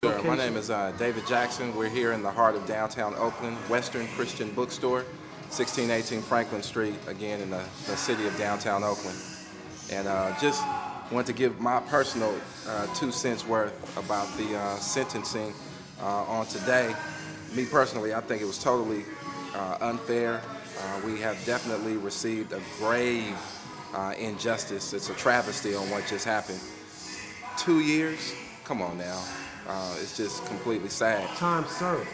Sure. My name is David Jackson. We're here in the heart of downtown Oakland, Western Christian Bookstore, 1618 Franklin Street, again in the city of downtown Oakland. And just want to give my personal 2 cents worth about the sentencing on today. Me personally, I think it was totally unfair. We have definitely received a grave injustice. It's a travesty on what just happened. 2 years? Come on now. It's just completely sad. Time served.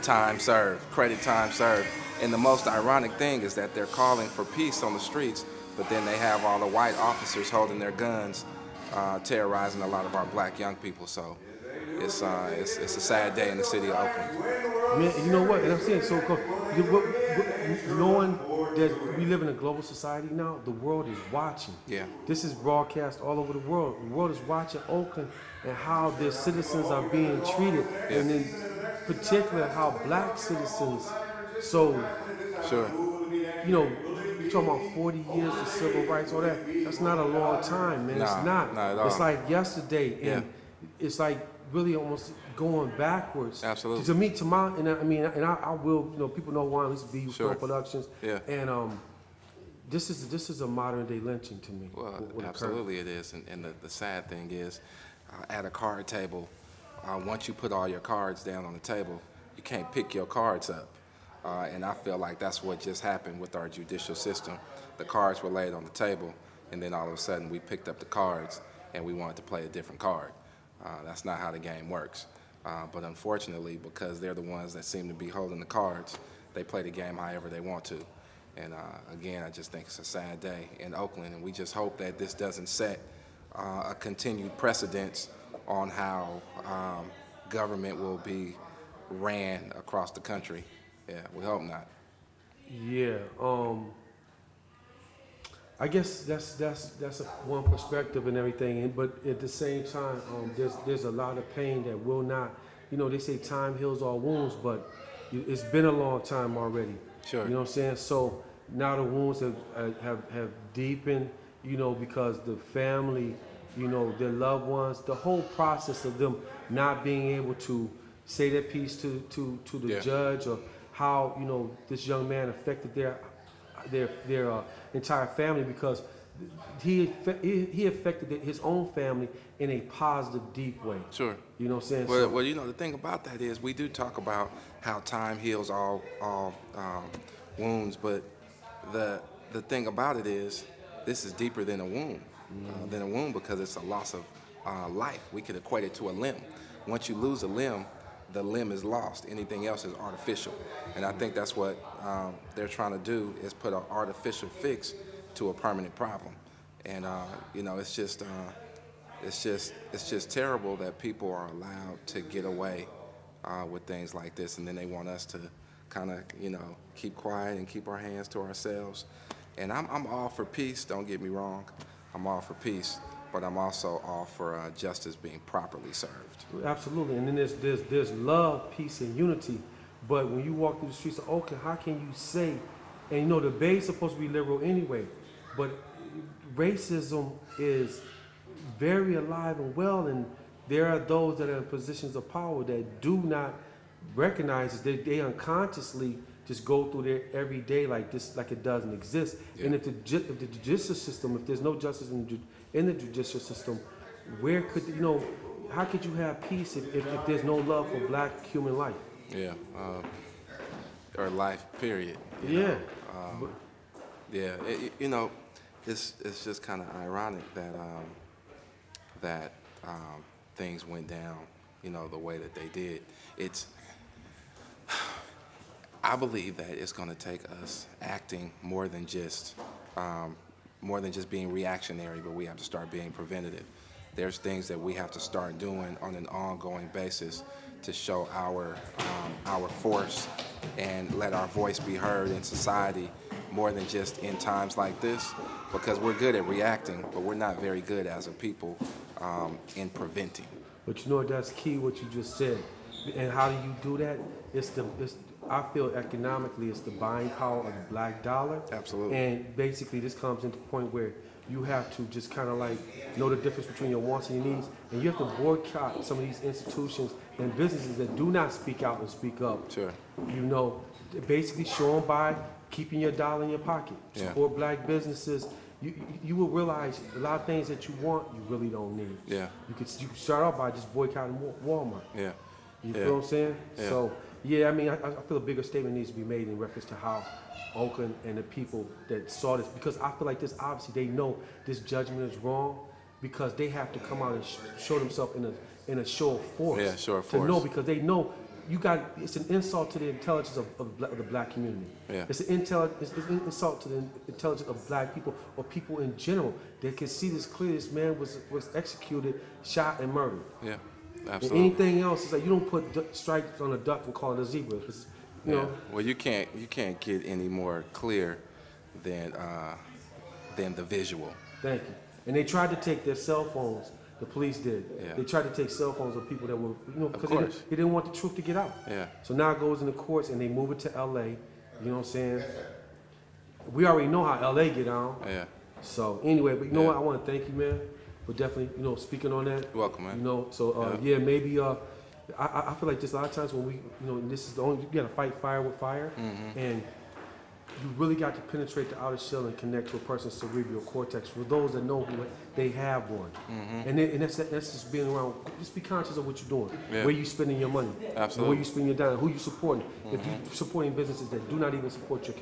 Time served. Credit time served. And the most ironic thing is that they're calling for peace on the streets, but then they have all the white officers holding their guns, terrorizing a lot of our black young people. So it's a sad day in the city of Oakland. Man, you know what? And I'm saying, so knowing that we live in a global society now, the world is watching. Yeah. This is broadcast all over the world. The world is watching Oakland and how their citizens are being treated, Yeah. and in particular how black citizens. So, Sure. you know, you're talking about 40 years of civil rights, all that. That's not a long time, man. Nah, it's not. not at all. It's like yesterday, Yeah. and it's like really almost going backwards. Absolutely. To me, to my, and I mean, and I will, you know, people know why I used to be Sure. Film Productions. Yeah. And this is a modern day lynching to me. Well, what absolutely it is. And the sad thing is, at a card table, once you put all your cards down on the table, you can't pick your cards up. And I feel like that's what just happened with our judicial system. The cards were laid on the table, and then all of a sudden we picked up the cards and we wanted to play a different card. That's not how the game works. But unfortunately, because they're the ones that seem to be holding the cards, they play the game however they want to. And again, I just think it's a sad day in Oakland, and we just hope that this doesn't set a continued precedence on how government will be ran across the country. Yeah, we hope not. Yeah. I guess that's one perspective and everything, but at the same time, there's a lot of pain that will not. You know, they say time heals all wounds, but it's been a long time already. Sure. You know what I'm saying? So now the wounds have deepened. You know, because the family, you know, their loved ones, the whole process of them not being able to say their piece to the Yeah. judge, or how, you know, this young man affected their entire family, because he affected his own family in a positive, deep way. Sure. You know what I'm saying? Well, you know, the thing about that is we do talk about how time heals all wounds, but the thing about it is this is deeper than a wound, because it's a loss of life. We could equate it to a limb. Once you lose a limb, the limb is lost. Anything else is artificial. And I think that's what they're trying to do, is put an artificial fix to a permanent problem. And you know, it's just terrible that people are allowed to get away with things like this, and then they want us to kind of, you know, keep quiet and keep our hands to ourselves. And I'm all for peace, don't get me wrong. I'm all for peace, but I'm also all for justice being properly served. Absolutely. And then there's love, peace, and unity. But when you walk through the streets of Oakland, how can you say, and you know, the Bay is supposed to be liberal anyway, but racism is very alive and well, and there are those that are in positions of power that do not recognize it. They unconsciously just go through their every day like this, like it doesn't exist. Yeah. And if the judicial system, if there's no justice in the judicial system, where could, you know, how could you have peace if there's no love for black human life? Yeah, or life, period. Yeah. Yeah, you know, it's just kind of ironic that things went down, you know, the way that they did. I believe that it's going to take us acting more than just being reactionary, but we have to start being preventative. There's things that we have to start doing on an ongoing basis to show our force and let our voice be heard in society, more than just in times like this, because we're good at reacting, but we're not very good as a people in preventing. But you know what, that's key what you just said. And how do you do that? I feel economically it's the buying power of the black dollar. Absolutely. And basically this comes into the point where you have to just kind of like know the difference between your wants and your needs, and you have to boycott some of these institutions and businesses that do not speak out and speak up. Sure. You know, basically show them by keeping your dollar in your pocket. Yeah. Support black businesses. You will realize a lot of things that you want, you really don't need. Yeah. You could start off by just boycotting Walmart. Yeah. You feel what I'm saying? Yeah. So, yeah, I mean, I feel a bigger statement needs to be made in reference to how Oakland and the people that saw this, because I feel like this, obviously, they know this judgment is wrong because they have to come out and show themselves in a show of force. Yeah, show of to force. know, because they know it's an insult to the intelligence of the black community. Yeah. It's an insult to the intelligence of black people or people in general. They can see this clearly. This man was executed, shot, and murdered. Yeah, And absolutely. anything else is like you don't put stripes on a duck and call it a zebra. You know. Well, you can't get any more clear than the visual. Thank you. And they tried to take their cell phones. The police did. Yeah. They tried to take cell phones of people that were, because course. they didn't want the truth to get out. Yeah. So now it goes in the courts and they move it to L.A. You know what I'm saying? We already know how L.A. get on. Yeah. So anyway, but you know Yeah. what? I want to thank you, man, for definitely, speaking on that. You're welcome, man. So Yeah. maybe I feel like just a lot of times when we, this is the only, you got to fight fire with fire, and you really got to penetrate the outer shell and connect to a person's cerebral cortex. For those that know who they have one, and that's just being around. Just be conscious of what you're doing, Yeah. where you spending your money, Absolutely. and where you spending your time, who you supporting. If you're supporting businesses that do not even support your